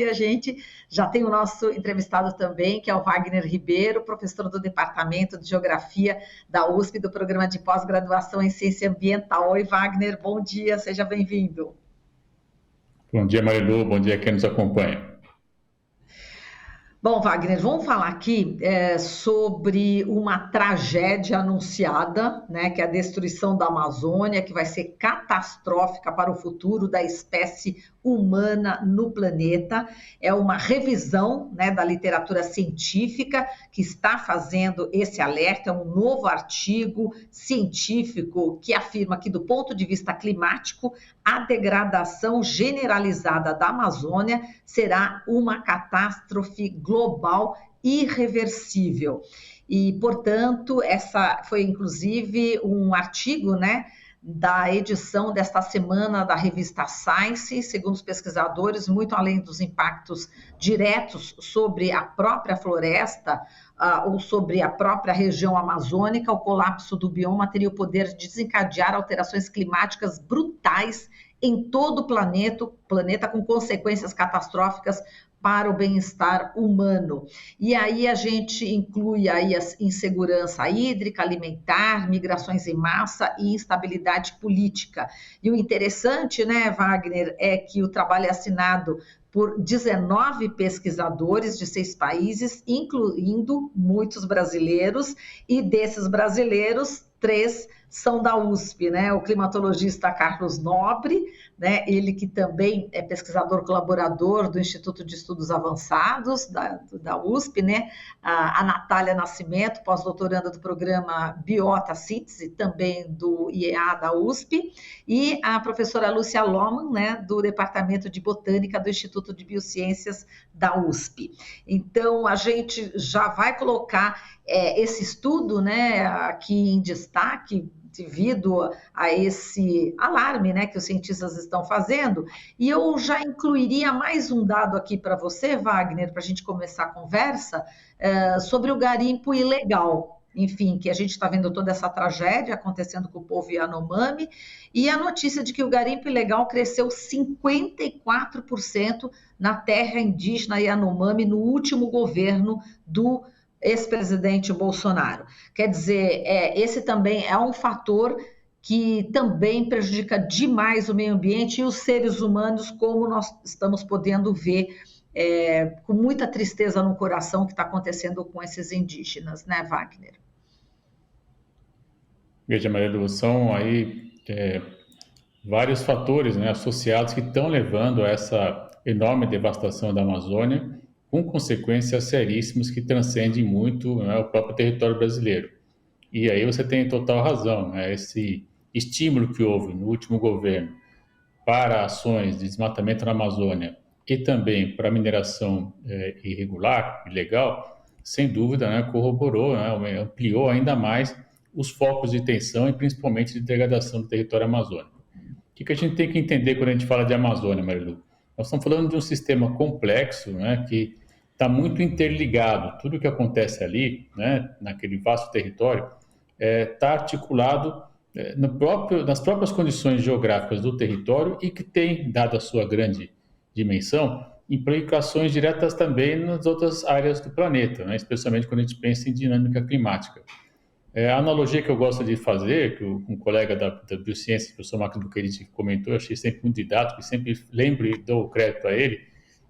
E a gente já tem o nosso entrevistado também, que é o Wagner Ribeiro, professor do Departamento de Geografia da USP, do Programa de Pós-Graduação em Ciência Ambiental. Oi, Wagner, bom dia, seja bem-vindo. Bom dia, Marilu, bom dia a quem nos acompanha. Bom, Wagner, vamos falar aqui sobre uma tragédia anunciada, né, que é a destruição da Amazônia, que vai ser catastrófica para o futuro da espécie humana no planeta. É uma revisão, né, da literatura científica que está fazendo esse alerta, é um novo artigo científico que afirma que, do ponto de vista climático, a degradação generalizada da Amazônia será uma catástrofe global irreversível. E, portanto, essa foi inclusive um artigo, né, da edição desta semana da revista Science, segundo os pesquisadores, muito além dos impactos diretos sobre a própria floresta ou sobre a própria região amazônica, o colapso do bioma teria o poder de desencadear alterações climáticas brutais em todo o planeta com consequências catastróficas para o bem-estar humano. E aí a gente inclui aí a insegurança hídrica, alimentar, migrações em massa e instabilidade política. E o interessante, né, Wagner, é que o trabalho é assinado por 19 pesquisadores de 6 países, incluindo muitos brasileiros, e desses brasileiros, 3 são da USP, né? O climatologista Carlos Nobre, né? Ele que também é pesquisador colaborador do Instituto de Estudos Avançados da USP, né? A Natália Nascimento, pós-doutoranda do programa Biota Síntese, também do IEA da USP, e a professora Lúcia Lohmann, né? Do Departamento de Botânica do Instituto de Biociências da USP. Então, a gente já vai colocar esse estudo, né, aqui em destaque, devido a esse alarme, né, que os cientistas estão fazendo. E eu já incluiria mais um dado aqui para você, Wagner, para a gente começar a conversa, sobre o garimpo ilegal. Enfim, que a gente está vendo toda essa tragédia acontecendo com o povo Yanomami, e a notícia de que o garimpo ilegal cresceu 54% na terra indígena Yanomami no último governo do ex-presidente Bolsonaro. Quer dizer, esse também é um fator que também prejudica demais o meio ambiente e os seres humanos, como nós estamos podendo ver com muita tristeza no coração o que está acontecendo com esses indígenas, né, Wagner? Veja, Marilu, são aí vários fatores, né, associados que estão levando a essa enorme devastação da Amazônia, com consequências seríssimas que transcendem muito, né, o próprio território brasileiro. E aí você tem total razão, né, esse estímulo que houve no último governo para ações de desmatamento na Amazônia e também para mineração irregular, ilegal, sem dúvida, né, corroborou, né, ampliou ainda mais os focos de tensão e principalmente de degradação do território amazônico. O que a gente tem que entender quando a gente fala de Amazônia, Marilu? Nós estamos falando de um sistema complexo, né, que está muito interligado. Tudo o que acontece ali, né, naquele vasto território, está articulado nas próprias condições geográficas do território e que tem, dada a sua grande dimensão, implicações diretas também nas outras áreas do planeta, né, especialmente quando a gente pensa em dinâmica climática. A analogia que eu gosto de fazer, que um colega da Biociência, o professor Marcos Buqueriti, comentou, eu achei sempre muito didático e sempre lembro e dou o crédito a ele,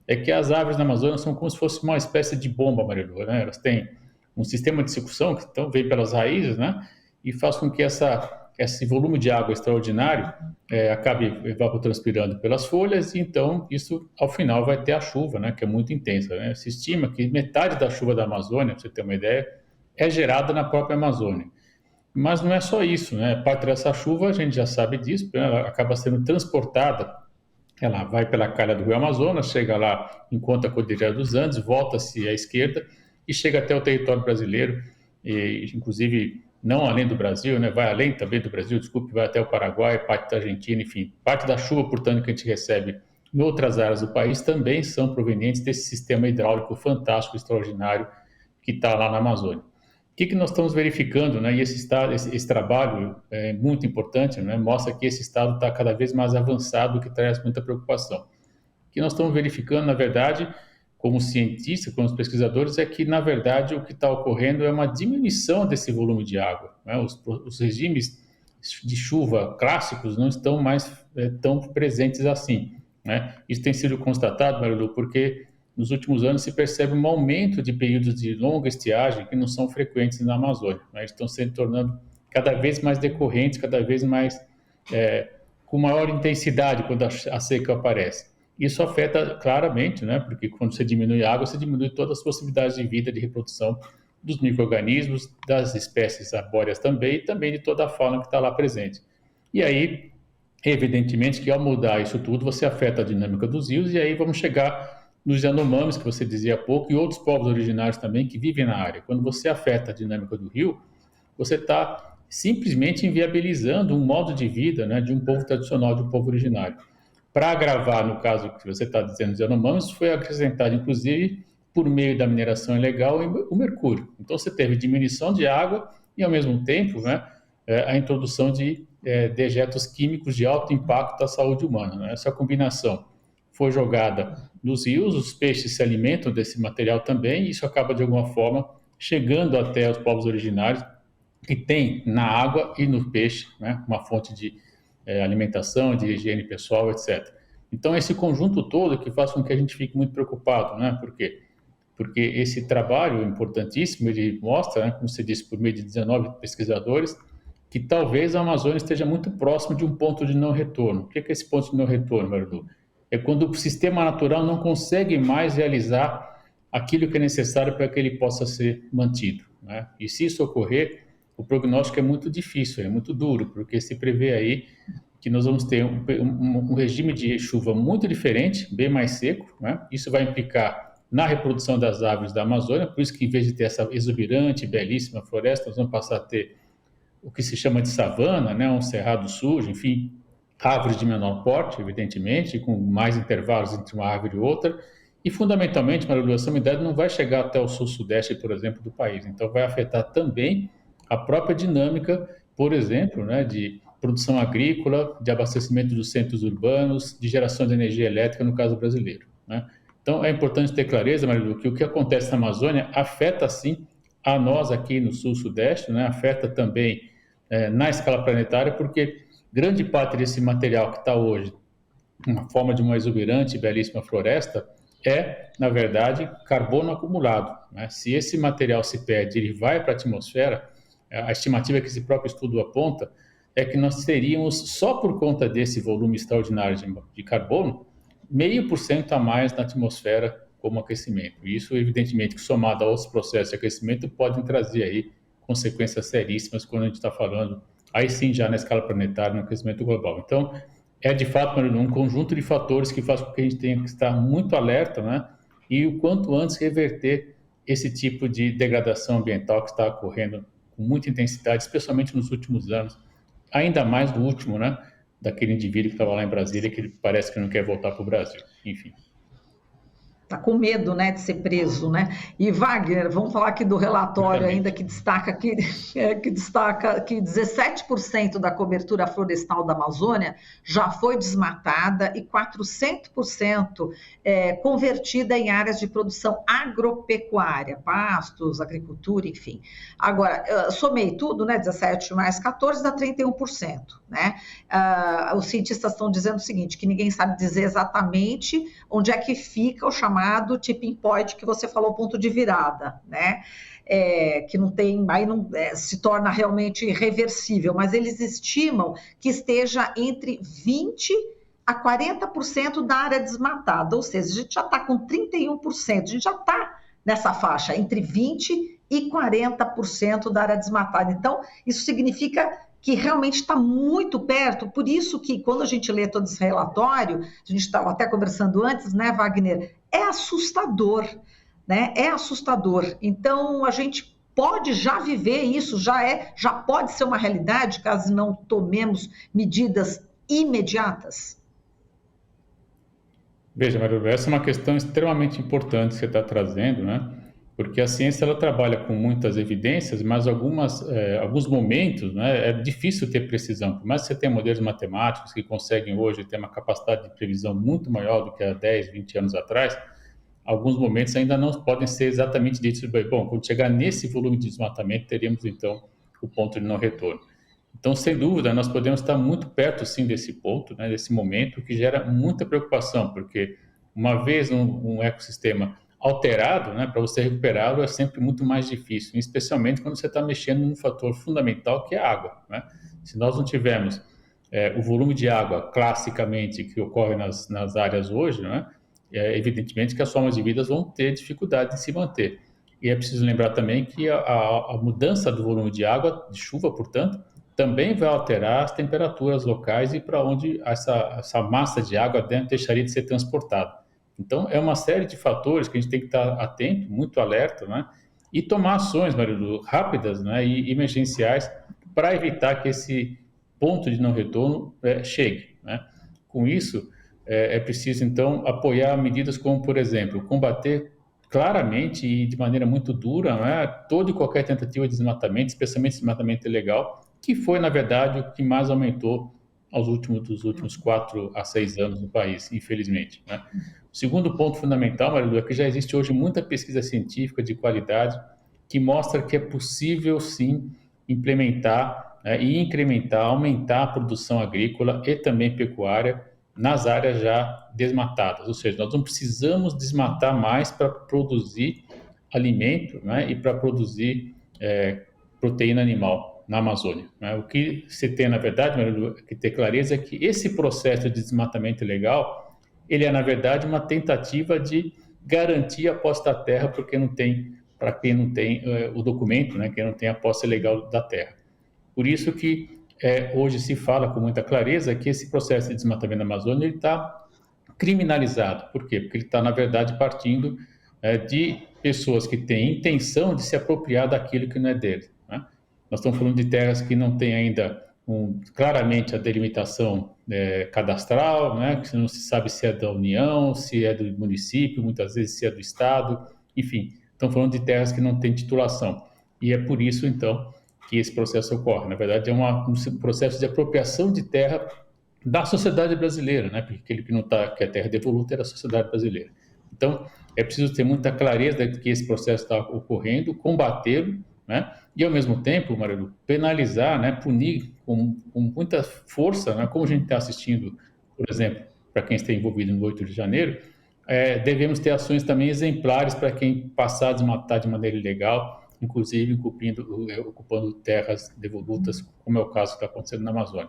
é que as árvores na Amazônia são como se fosse uma espécie de bomba, Marilu, né? Elas têm um sistema de sucção que então vem pelas raízes, né? E faz com que esse volume de água extraordinário acabe evapotranspirando pelas folhas e então isso, ao final, vai ter a chuva, né? Que é muito intensa, né? Se estima que metade da chuva da Amazônia, para você ter uma ideia, é gerada na própria Amazônia. Mas não é só isso, né? Parte dessa chuva, a gente já sabe disso, ela acaba sendo transportada, ela vai pela calha do Rio Amazonas, chega lá, encontra a Cordilheira dos Andes, volta-se à esquerda e chega até o território brasileiro, e, inclusive não além do Brasil, né? Vai além também do Brasil, desculpe, vai até o Paraguai, parte da Argentina, enfim. Parte da chuva, portanto, que a gente recebe em outras áreas do país também são provenientes desse sistema hidráulico fantástico, extraordinário que está lá na Amazônia. O que nós estamos verificando, né? E esse trabalho é muito importante, né? Mostra que esse estado está cada vez mais avançado, o que traz muita preocupação. O que nós estamos verificando, na verdade, como cientistas, como pesquisadores, é que, na verdade, o que está ocorrendo é uma diminuição desse volume de água, né? Os regimes de chuva clássicos não estão mais tão presentes assim, né? Isso tem sido constatado, Marilu, porque nos últimos anos se percebe um aumento de períodos de longa estiagem que não são frequentes na Amazônia, né? Eles estão se tornando cada vez mais decorrentes, cada vez mais com maior intensidade quando a seca aparece. Isso afeta claramente, né? Porque quando você diminui a água, você diminui todas as possibilidades de vida, de reprodução dos micro-organismos, das espécies arbóreas também, e também de toda a fauna que está lá presente. E aí, evidentemente que ao mudar isso tudo, você afeta a dinâmica dos rios, e aí vamos chegar nos Yanomamis, que você dizia há pouco, e outros povos originários também que vivem na área. Quando você afeta a dinâmica do rio, você está simplesmente inviabilizando um modo de vida, né, de um povo tradicional, de um povo originário. Para agravar, no caso que você está dizendo dos Yanomamis, foi acrescentado, inclusive, por meio da mineração ilegal, o mercúrio. Então, você teve diminuição de água e, ao mesmo tempo, né, a introdução de dejetos químicos de alto impacto à saúde humana, né? Essa combinação foi jogada nos rios, os peixes se alimentam desse material também, e isso acaba, de alguma forma, chegando até os povos originários, que tem na água e no peixe, né, uma fonte de alimentação, de higiene pessoal, etc. Então, esse conjunto todo que faz com que a gente fique muito preocupado, né? Por quê? Porque esse trabalho importantíssimo, ele mostra, né, como você disse, por meio de 19 pesquisadores, que talvez a Amazônia esteja muito próximo de um ponto de não retorno. O que é esse ponto de não retorno, Marilu? É quando o sistema natural não consegue mais realizar aquilo que é necessário para que ele possa ser mantido, né? E se isso ocorrer, o prognóstico é muito difícil, é muito duro, porque se prevê aí que nós vamos ter um regime de chuva muito diferente, bem mais seco, né? Isso vai implicar na reprodução das aves da Amazônia, por isso que em vez de ter essa exuberante, belíssima floresta, nós vamos passar a ter o que se chama de savana, né? Um cerrado sujo, enfim, árvores de menor porte, evidentemente, com mais intervalos entre uma árvore e outra, e fundamentalmente, Marilu, essa umidade não vai chegar até o sul-sudeste, por exemplo, do país, então vai afetar também a própria dinâmica, por exemplo, né, de produção agrícola, de abastecimento dos centros urbanos, de geração de energia elétrica, no caso brasileiro, né? Então, é importante ter clareza, Marilu, que o que acontece na Amazônia afeta, sim, a nós aqui no sul-sudeste, né? Afeta também na escala planetária, porque grande parte desse material que está hoje, uma forma de uma exuberante e belíssima floresta, é, na verdade, carbono acumulado, né? Se esse material se perde e ele vai para a atmosfera, a estimativa que esse próprio estudo aponta é que nós teríamos, só por conta desse volume extraordinário de carbono, 0,5% a mais na atmosfera como aquecimento. E isso, evidentemente, que somado a outros processos de aquecimento, podem trazer aí consequências seríssimas quando a gente está falando, aí sim, já na escala planetária, no aquecimento global. Então, é de fato, um conjunto de fatores que faz com que a gente tenha que estar muito alerta, né? E o quanto antes reverter esse tipo de degradação ambiental que está ocorrendo com muita intensidade, especialmente nos últimos anos, ainda mais no último, né? Daquele indivíduo que estava lá em Brasília, que ele parece que não quer voltar para o Brasil. Enfim. Tá com medo, né, de ser preso, né? E Wagner, vamos falar aqui do relatório ainda que destaca que 17% da cobertura florestal da Amazônia já foi desmatada e 400% convertida em áreas de produção agropecuária, pastos, agricultura, enfim. Agora, somei tudo, né? 17 mais 14 dá 31%, né? Os cientistas estão dizendo o seguinte, que ninguém sabe dizer exatamente onde é que fica o chamado tipping point que você falou, ponto de virada, né? Que não tem, aí não se torna realmente irreversível, mas eles estimam que esteja entre 20% a 40% da área desmatada, ou seja, a gente já está com 31%, a gente já está nessa faixa, entre 20% e 40% da área desmatada. Então, isso significa que realmente está muito perto, por isso que quando a gente lê todo esse relatório, a gente estava até conversando antes, né, Wagner, é assustador, né? É assustador. Então, a gente pode já viver isso, já pode ser uma realidade, caso não tomemos medidas imediatas. Veja, Maria, essa é uma questão extremamente importante que você está trazendo, né? porque a ciência ela trabalha com muitas evidências, mas alguns momentos, né, é difícil ter precisão. Por mais que você tenha modelos matemáticos que conseguem hoje ter uma capacidade de previsão muito maior do que há 10, 20 anos atrás, alguns momentos ainda não podem ser exatamente ditos. Bom, quando chegar nesse volume de desmatamento, teríamos então o ponto de não retorno. Então, sem dúvida, nós podemos estar muito perto, sim, desse ponto, né, desse momento, que gera muita preocupação, porque uma vez um ecossistema alterado, né, para você recuperá-lo é sempre muito mais difícil, especialmente quando você está mexendo num fator fundamental que é a água, né? Se nós não tivermos o volume de água classicamente que ocorre nas áreas hoje, né, evidentemente que as formas de vida vão ter dificuldade de se manter. E é preciso lembrar também que a mudança do volume de água, de chuva, portanto, também vai alterar as temperaturas locais e para onde essa massa de água deixaria de ser transportada. Então, é uma série de fatores que a gente tem que estar atento, muito alerta, né? E tomar ações, Marilu, rápidas, né? E emergenciais para evitar que esse ponto de não retorno chegue, né? Com isso, é preciso, então, apoiar medidas como, por exemplo, combater claramente e de maneira muito dura, né, toda e qualquer tentativa de desmatamento, especialmente desmatamento ilegal, que foi, na verdade, o que mais aumentou dos últimos 4 a 6 anos no país, infelizmente, né? O segundo ponto fundamental, Marilu, é que já existe hoje muita pesquisa científica de qualidade que mostra que é possível, sim, implementar, né, e incrementar, aumentar a produção agrícola e também pecuária nas áreas já desmatadas. Ou seja, nós não precisamos desmatar mais para produzir alimento, né, e para produzir proteína animal na Amazônia, né? O que se tem, na verdade, Marilu, que ter clareza é que esse processo de desmatamento ilegal, ele é, na verdade, uma tentativa de garantir a posse da terra para quem não tem o documento, né, quem não tem a posse legal da terra. Por isso que hoje se fala com muita clareza que esse processo de desmatamento da Amazônia está criminalizado. Por quê? Porque ele está, na verdade, partindo de pessoas que têm intenção de se apropriar daquilo que não é dele, né? Nós estamos falando de terras que não têm ainda claramente a delimitação cadastral, né? Que não se sabe se é da União, se é do município, muitas vezes se é do Estado, enfim, estamos falando de terras que não têm titulação. E é por isso, então, que esse processo ocorre. Na verdade, é um processo de apropriação de terra da sociedade brasileira, né? Porque aquele que não está, que a terra devoluta é da sociedade brasileira. Então, é preciso ter muita clareza de que esse processo está ocorrendo, combatê-lo, né? E ao mesmo tempo, Marilu, penalizar, né? Punir com muita força, né? Como a gente está assistindo, por exemplo, para quem está envolvido no 8 de janeiro, devemos ter ações também exemplares para quem passar a desmatar de maneira ilegal, inclusive ocupando terras devolutas, como é o caso que está acontecendo na Amazônia.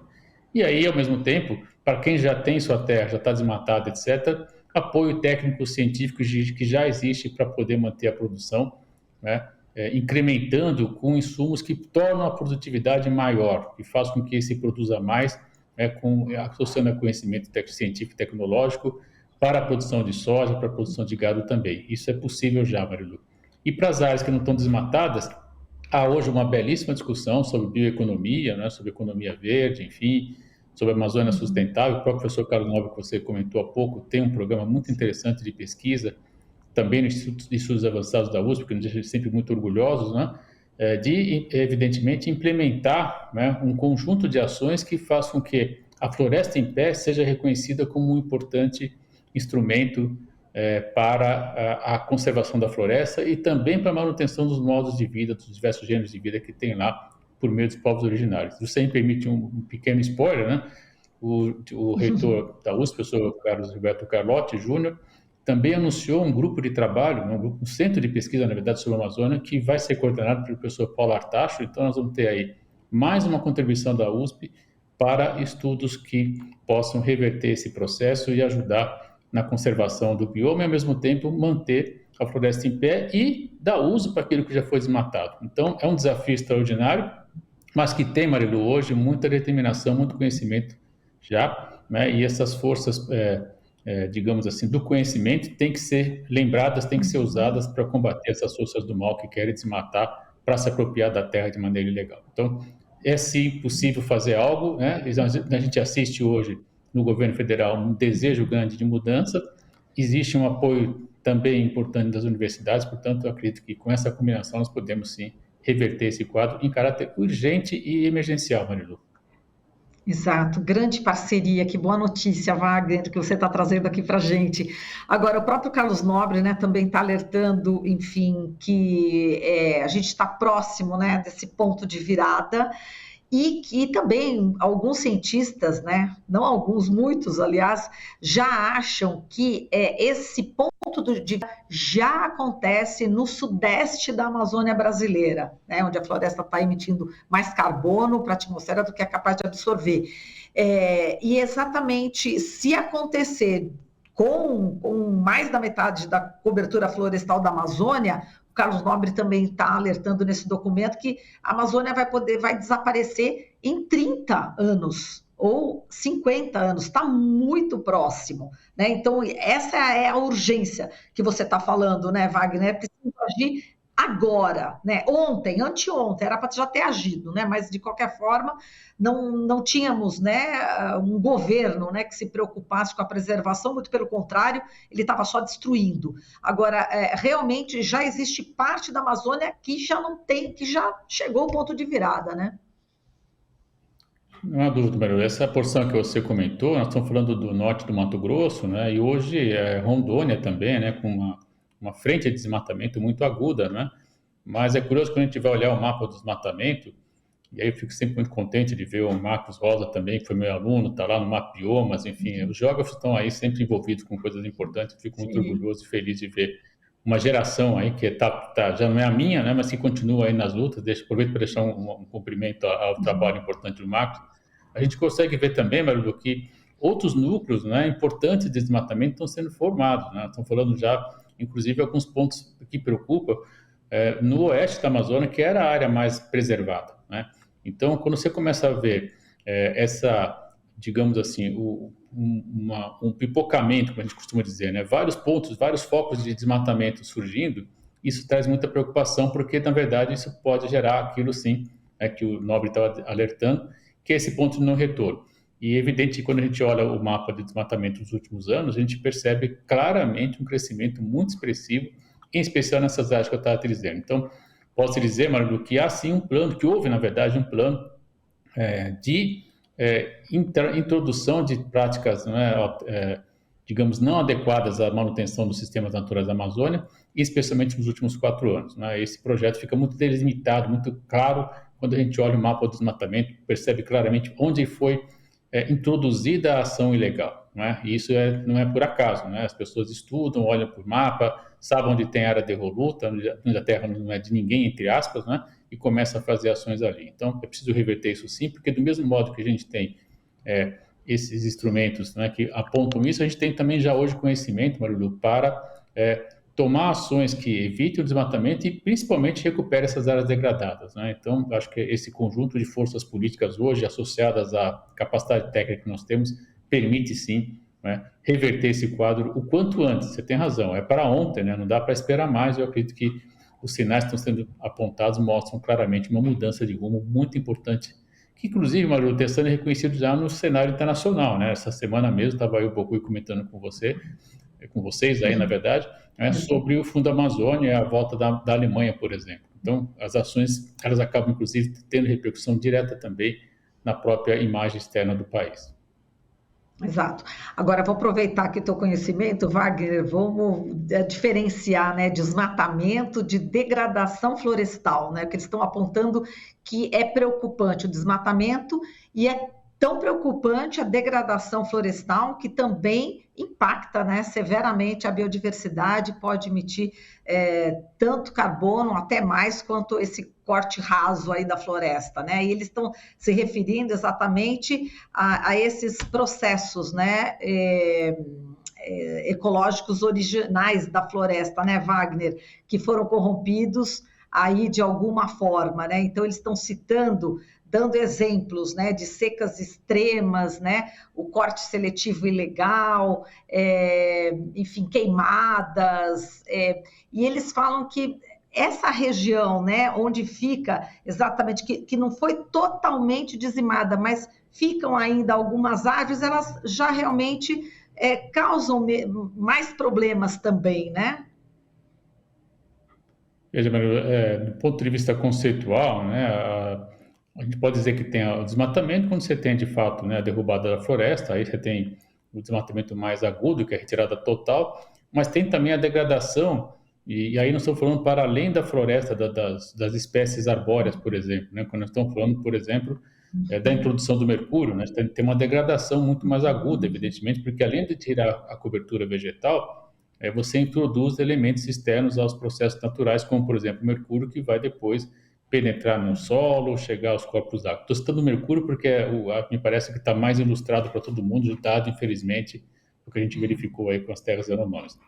E aí, ao mesmo tempo, para quem já tem sua terra, já está desmatada, etc., apoio técnico científico que já existe para poder manter a produção, né? Incrementando com insumos que tornam a produtividade maior, que faz com que se produza mais, né, associando a conhecimento científico e tecnológico para a produção de soja, para a produção de gado também. Isso é possível já, Marilu. E para as áreas que não estão desmatadas, há hoje uma belíssima discussão sobre bioeconomia, né, sobre economia verde, enfim, sobre a Amazônia sustentável. O próprio professor Carlos Nobre, que você comentou há pouco, tem um programa muito interessante de pesquisa, também no Instituto de Estudos Avançados da USP, que nos deixa sempre muito orgulhosos, né, de, evidentemente, implementar, né, um conjunto de ações que façam com que a floresta em pé seja reconhecida como um importante instrumento para a conservação da floresta e também para a manutenção dos modos de vida, dos diversos gêneros de vida que tem lá por meio dos povos originários. Você me permite um pequeno spoiler, né? O reitor da USP, o professor Carlos Roberto Carlotti Júnior, também anunciou um grupo de trabalho, um centro de pesquisa, na verdade, sobre a Amazônia, que vai ser coordenado pelo professor Paulo Artacho. Então, nós vamos ter aí mais uma contribuição da USP para estudos que possam reverter esse processo e ajudar na conservação do bioma e, ao mesmo tempo, manter a floresta em pé e dar uso para aquilo que já foi desmatado. Então, é um desafio extraordinário, mas que tem, Marilu, hoje muita determinação, muito conhecimento já, né? E essas forças, digamos assim, do conhecimento têm que ser lembradas, têm que ser usadas para combater essas forças do mal que querem desmatar para se apropriar da terra de maneira ilegal. Então, é sim possível fazer algo, né? A gente assiste hoje no governo federal um desejo grande de mudança, existe um apoio também importante das universidades, portanto, eu acredito que com essa combinação nós podemos sim reverter esse quadro em caráter urgente e emergencial, Marilu. Exato, grande parceria, que boa notícia, Wagner, que você está trazendo aqui para a gente. Agora, o próprio Carlos Nobre, né, também está alertando, enfim, que a gente está próximo, né, desse ponto de virada, e que também alguns cientistas, né, não alguns, muitos, aliás, já acham que esse ponto de já acontece no sudeste da Amazônia brasileira, né, onde a floresta está emitindo mais carbono para a atmosfera do que é capaz de absorver. E exatamente se acontecer com mais da metade da cobertura florestal da Amazônia, o Carlos Nobre também está alertando nesse documento que a Amazônia vai desaparecer em 30 anos ou 50 anos, está muito próximo, né? Então, essa é a urgência que você está falando, né, Wagner? É preciso agir agora, né? Ontem, anteontem, era para já ter agido, né? Mas, de qualquer forma, não tínhamos, né, um governo, né, que se preocupasse com a preservação, muito pelo contrário, ele estava só destruindo. Agora, realmente já existe parte da Amazônia que já não tem, que já chegou ao ponto de virada, né? Não há dúvida, Maria. Essa porção que você comentou, nós estamos falando do norte do Mato Grosso, né? E hoje Rondônia também, né? Com uma frente de desmatamento muito aguda, né? Mas é curioso quando a gente vai olhar o mapa do desmatamento, e aí eu fico sempre muito contente de ver o Marcos Rosa também, que foi meu aluno, está lá no Mapiomas, enfim, os geógrafos estão aí sempre envolvidos com coisas importantes, eu fico muito orgulhoso e feliz de ver uma geração aí que já não é a minha, né, mas que continua aí nas lutas. Aproveito para deixar um cumprimento ao trabalho importante do Marcos. A gente consegue ver também, Maru, que outros núcleos, né, importantes de desmatamento estão sendo formados, né? Estão falando já, inclusive, alguns pontos que preocupam no oeste da Amazônia, que era a área mais preservada, né? Então, quando você começa a ver digamos assim, um pipocamento, como a gente costuma dizer, né? Vários pontos, vários focos de desmatamento surgindo, isso traz muita preocupação, porque, na verdade, isso pode gerar aquilo, sim, que o Nobre estava alertando, que é esse ponto de não retorno. E é evidente que quando a gente olha o mapa de desmatamento dos últimos anos, a gente percebe claramente um crescimento muito expressivo, em especial nessas áreas que eu estava dizendo. Então, posso dizer, Marilu, que há sim um plano, que houve, na verdade, um plano de introdução de práticas, digamos, não adequadas à manutenção dos sistemas naturais da Amazônia, especialmente nos últimos 4 anos, né? Esse projeto fica muito delimitado, muito claro, quando a gente olha o mapa do desmatamento, percebe claramente onde foi introduzida a ação ilegal, né? E isso não é por acaso, né? As pessoas estudam, olham por mapa, sabem onde tem área devoluta, onde a terra não é de ninguém, entre aspas, né? E começa a fazer ações ali. Então, é preciso reverter isso sim, porque do mesmo modo que a gente tem esses instrumentos, né, que apontam isso, a gente tem também já hoje conhecimento, Marilu, para tomar ações que evitem o desmatamento e principalmente recuperem essas áreas degradadas, né? Então, acho que esse conjunto de forças políticas hoje, associadas à capacidade técnica que nós temos, permite sim, né, reverter esse quadro o quanto antes. Você tem razão, é para ontem, né? Não dá para esperar mais. Eu acredito que os sinais que estão sendo apontados mostram claramente uma mudança de rumo muito importante, que inclusive, Maru, está sendo reconhecido já no cenário internacional, né? Essa semana mesmo estava eu, Bocui, comentando com vocês aí, na verdade, né, sobre o Fundo Amazônia e a volta da Alemanha, por exemplo. Então, as ações, elas acabam, inclusive, tendo repercussão direta também na própria imagem externa do país. Exato. Agora, vou aproveitar aqui o teu conhecimento, Wagner, vamos diferenciar, né, desmatamento de degradação florestal, né, que eles estão apontando que é preocupante o desmatamento e é tão preocupante a degradação florestal que também impacta, né, severamente a biodiversidade, pode emitir tanto carbono, até mais, quanto esse corte raso aí da floresta, né? E eles estão se referindo exatamente a esses processos, né, ecológicos originais da floresta, né, Wagner, que foram corrompidos aí de alguma forma, né? Então eles estão citando, dando exemplos, né, de secas extremas, né, o corte seletivo ilegal, enfim, queimadas, e eles falam que essa região, né, onde fica exatamente, que não foi totalmente dizimada, mas ficam ainda algumas árvores, elas já realmente causam mais problemas também, né? Veja, do ponto de vista conceitual, né, a gente pode dizer que tem o desmatamento quando você tem, de fato, né, a derrubada da floresta, aí você tem o desmatamento mais agudo, que é a retirada total, mas tem também a degradação, e aí nós estamos falando para além da floresta, das espécies arbóreas, por exemplo, né, quando nós estamos falando, por exemplo, da introdução do mercúrio, né, tem uma degradação muito mais aguda, evidentemente, porque além de tirar a cobertura vegetal, você introduz elementos externos aos processos naturais, como, por exemplo, o mercúrio, que vai depois penetrar no solo, chegar aos corpos d'água. Estou citando o mercúrio porque me parece que está mais ilustrado para todo mundo, dado, infelizmente, o que a gente verificou aí com as terras Yanomamis.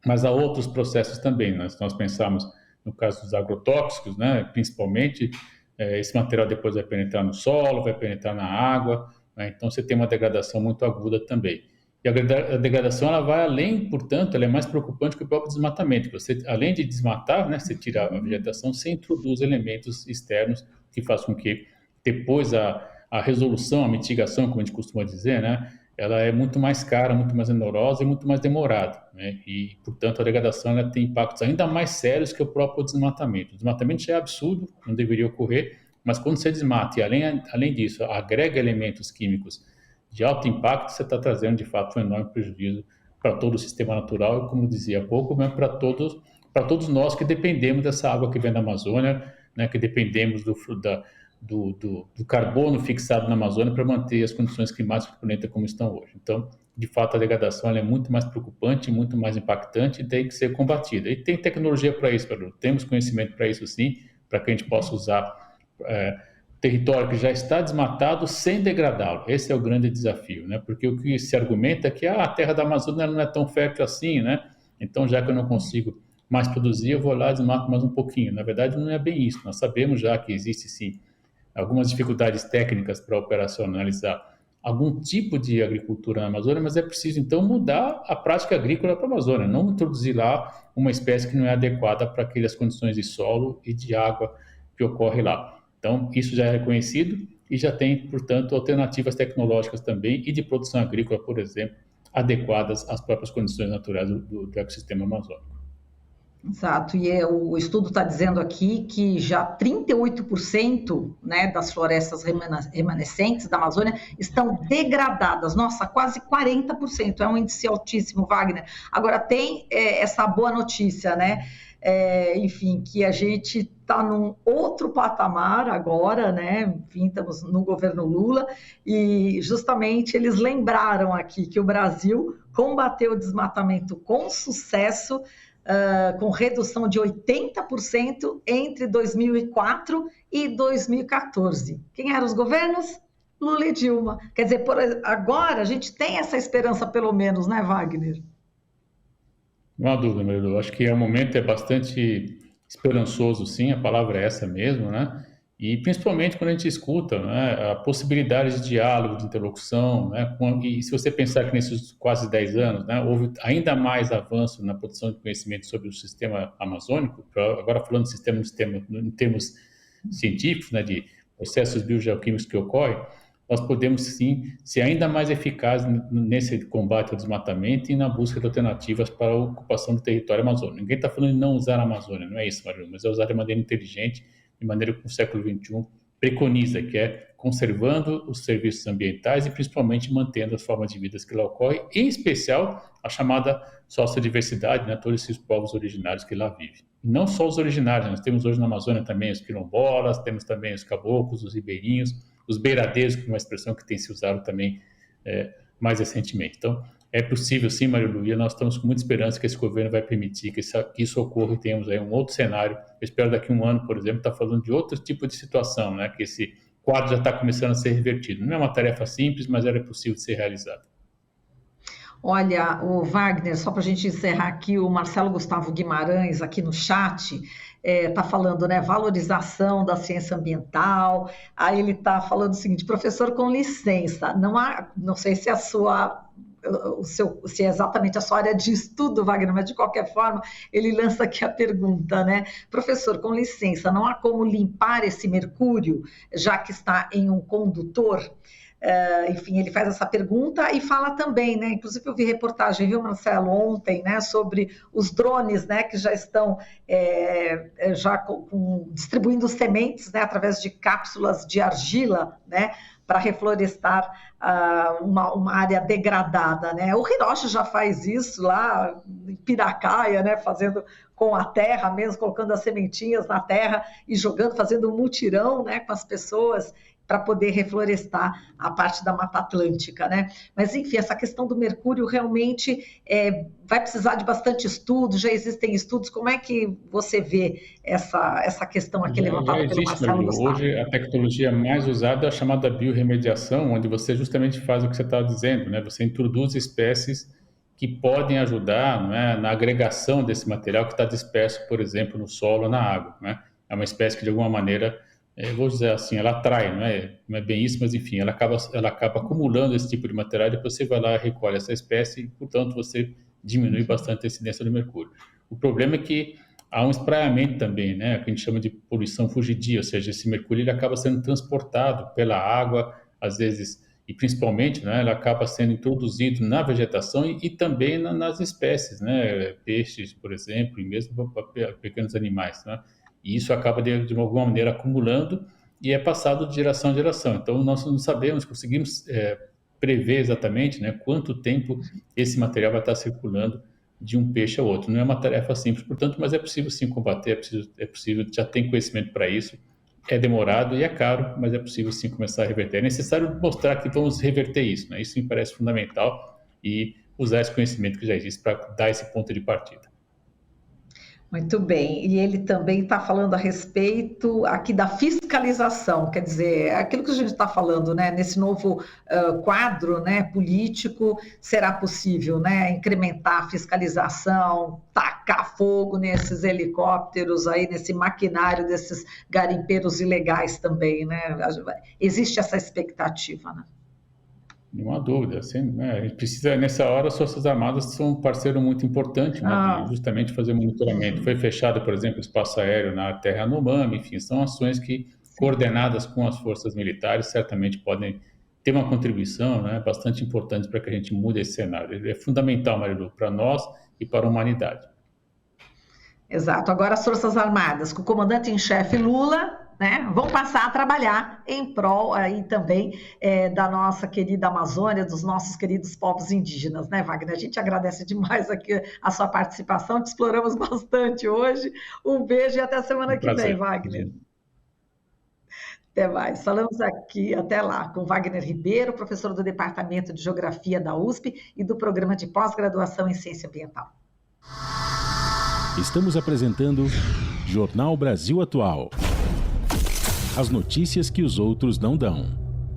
Mas há outros processos também, né? Se nós pensarmos no caso dos agrotóxicos, né? Principalmente, esse material depois vai penetrar no solo, vai penetrar na água, né? Então você tem uma degradação muito aguda também. E a degradação ela vai além, portanto, ela é mais preocupante que o próprio desmatamento. Você, além de desmatar, né, você tira a vegetação, você introduz elementos externos que faz com que depois a resolução, a mitigação, como a gente costuma dizer, né, ela é muito mais cara, muito mais onerosa e muito mais demorada, né? E, portanto, a degradação ela tem impactos ainda mais sérios que o próprio desmatamento. O desmatamento já é absurdo, não deveria ocorrer, mas quando você desmata e, além disso, agrega elementos químicos de alto impacto, você está trazendo, de fato, um enorme prejuízo para todo o sistema natural e, como dizia há pouco, né, para todos nós que dependemos dessa água que vem da Amazônia, né, que dependemos do carbono fixado na Amazônia para manter as condições climáticas do planeta como estão hoje. Então, de fato, a degradação ela é muito mais preocupante, muito mais impactante e tem que ser combatida. E tem tecnologia para isso, Pedro. Temos conhecimento para isso, sim, para que a gente possa usar território que já está desmatado sem degradá-lo. Esse é o grande desafio, né? Porque o que se argumenta é que a terra da Amazônia não é tão fértil assim, né? Então, já que eu não consigo mais produzir, eu vou lá e desmato mais um pouquinho. Na verdade, não é bem isso. Nós sabemos já que existe, sim, algumas dificuldades técnicas para operacionalizar algum tipo de agricultura na Amazônia, mas é preciso, então, mudar a prática agrícola para a Amazônia, não introduzir lá uma espécie que não é adequada para aquelas condições de solo e de água que ocorre lá. Então, isso já é reconhecido e já tem, portanto, alternativas tecnológicas também e de produção agrícola, por exemplo, adequadas às próprias condições naturais do ecossistema amazônico. Exato, e o estudo está dizendo aqui que já 38%, né, das florestas remanescentes da Amazônia estão degradadas. Nossa, quase 40%, é um índice altíssimo, Wagner. Agora, tem essa boa notícia, né? Enfim, que a gente está num outro patamar agora, né? Enfim, estamos no governo Lula e justamente eles lembraram aqui que o Brasil combateu o desmatamento com sucesso, com redução de 80% entre 2004 e 2014. Quem eram os governos? Lula e Dilma. Quer dizer, agora a gente tem essa esperança pelo menos, né, Wagner? Não há dúvida, Marilu. Acho que o momento é bastante esperançoso, sim, a palavra é essa mesmo, né? E principalmente quando a gente escuta, né, a possibilidade de diálogo, de interlocução, né? E se você pensar que nesses quase 10 anos, né, houve ainda mais avanço na produção de conhecimento sobre o sistema amazônico, agora falando de sistema em termos científicos, né, de processos biogeoquímicos que ocorrem, nós podemos sim ser ainda mais eficazes nesse combate ao desmatamento e na busca de alternativas para a ocupação do território amazônico. Ninguém está falando de não usar a Amazônia, não é isso, Marilu, mas é usar de maneira inteligente, de maneira que o século XXI preconiza, que é conservando os serviços ambientais e principalmente mantendo as formas de vida que lá ocorrem, em especial a chamada sociodiversidade, né, todos esses povos originários que lá vivem. E não só os originários, nós temos hoje na Amazônia também os quilombolas, temos também os caboclos, os ribeirinhos, os beiradeiros, que é uma expressão que tem se usado também mais recentemente. Então, é possível sim, Marilu, e nós estamos com muita esperança que esse governo vai permitir que isso ocorra e tenhamos aí um outro cenário. Eu espero daqui a um ano, por exemplo, estar falando de outro tipo de situação, né? Que esse quadro já está começando a ser revertido. Não é uma tarefa simples, mas ela é possível de ser realizada. Olha, o Wagner, só para a gente encerrar aqui, o Marcelo Gustavo Guimarães aqui no chat está falando, né, valorização da ciência ambiental. Aí ele está falando o seguinte: professor, com licença, não sei se se é exatamente a sua área de estudo, Wagner, mas de qualquer forma, ele lança aqui a pergunta, né? Professor, com licença, não há como limpar esse mercúrio, já que está em um condutor? enfim, ele faz essa pergunta e fala também, né? Inclusive eu vi reportagem, viu, Marcelo, ontem, né, sobre os drones, né, que já estão distribuindo sementes, né, através de cápsulas de argila, né, para reflorestar uma área degradada, né? O Hiroshi já faz isso lá em Piracaia, né? Fazendo com a terra mesmo, colocando as sementinhas na terra e jogando, fazendo um mutirão, né, com as pessoas para poder reflorestar a parte da Mata Atlântica, né? Mas, enfim, essa questão do mercúrio realmente vai precisar de bastante estudo, já existem estudos. Como é que você vê essa questão aqui levantada pelo Marcelo Gustavo? Hoje, a tecnologia mais usada é a chamada biorremediação, onde você justamente faz o que você está dizendo, né? Você introduz espécies que podem ajudar, né, na agregação desse material que está disperso, por exemplo, no solo ou na água, né? É uma espécie que, de alguma maneira, vou dizer assim, ela atrai, não é bem isso, mas enfim, ela acaba acumulando esse tipo de material, e depois você vai lá e recolhe essa espécie e, portanto, você diminui bastante a incidência do mercúrio. O problema é que há um espraiamento também, né, que a gente chama de poluição fugidia, ou seja, esse mercúrio ele acaba sendo transportado pela água, às vezes, e principalmente, né, ele acaba sendo introduzido na vegetação e também nas espécies, né, peixes, por exemplo, e mesmo para pequenos animais, né? E isso acaba, de alguma maneira, acumulando e é passado de geração em geração. Então, nós não sabemos, conseguimos prever exatamente, né, quanto tempo esse material vai estar circulando de um peixe ao outro. Não é uma tarefa simples, portanto, mas é possível sim combater, é possível, já tem conhecimento para isso. É demorado e é caro, mas é possível sim começar a reverter. É necessário mostrar que vamos reverter isso, né? Isso me parece fundamental e usar esse conhecimento que já existe para dar esse ponto de partida. Muito bem, e ele também está falando a respeito aqui da fiscalização, quer dizer, aquilo que a gente está falando, né, nesse novo quadro, né, político, será possível, né, incrementar a fiscalização, tacar fogo nesses helicópteros aí, nesse maquinário desses garimpeiros ilegais também, né, existe essa expectativa, né? Não há dúvida, assim, né? A gente precisa, nessa hora, as Forças Armadas são um parceiro muito importante, né, de justamente fazer monitoramento. Foi fechado, por exemplo, o espaço aéreo na terra Yanomami, enfim, são ações que, coordenadas com as forças militares, certamente podem ter uma contribuição, né, bastante importante para que a gente mude esse cenário. Ele é fundamental, Marilu, para nós e para a humanidade. Exato. Agora as Forças Armadas, com o comandante em chefe Lula, né, vão passar a trabalhar em prol aí também da nossa querida Amazônia, dos nossos queridos povos indígenas, né, Wagner? A gente agradece demais aqui a sua participação, te exploramos bastante hoje. Um beijo e até a semana que vem, Wagner. Até mais. Falamos aqui, até lá, com Wagner Ribeiro, professor do Departamento de Geografia da USP e do Programa de Pós-Graduação em Ciência Ambiental. Estamos apresentando Jornal Brasil Atual. As notícias que os outros não dão.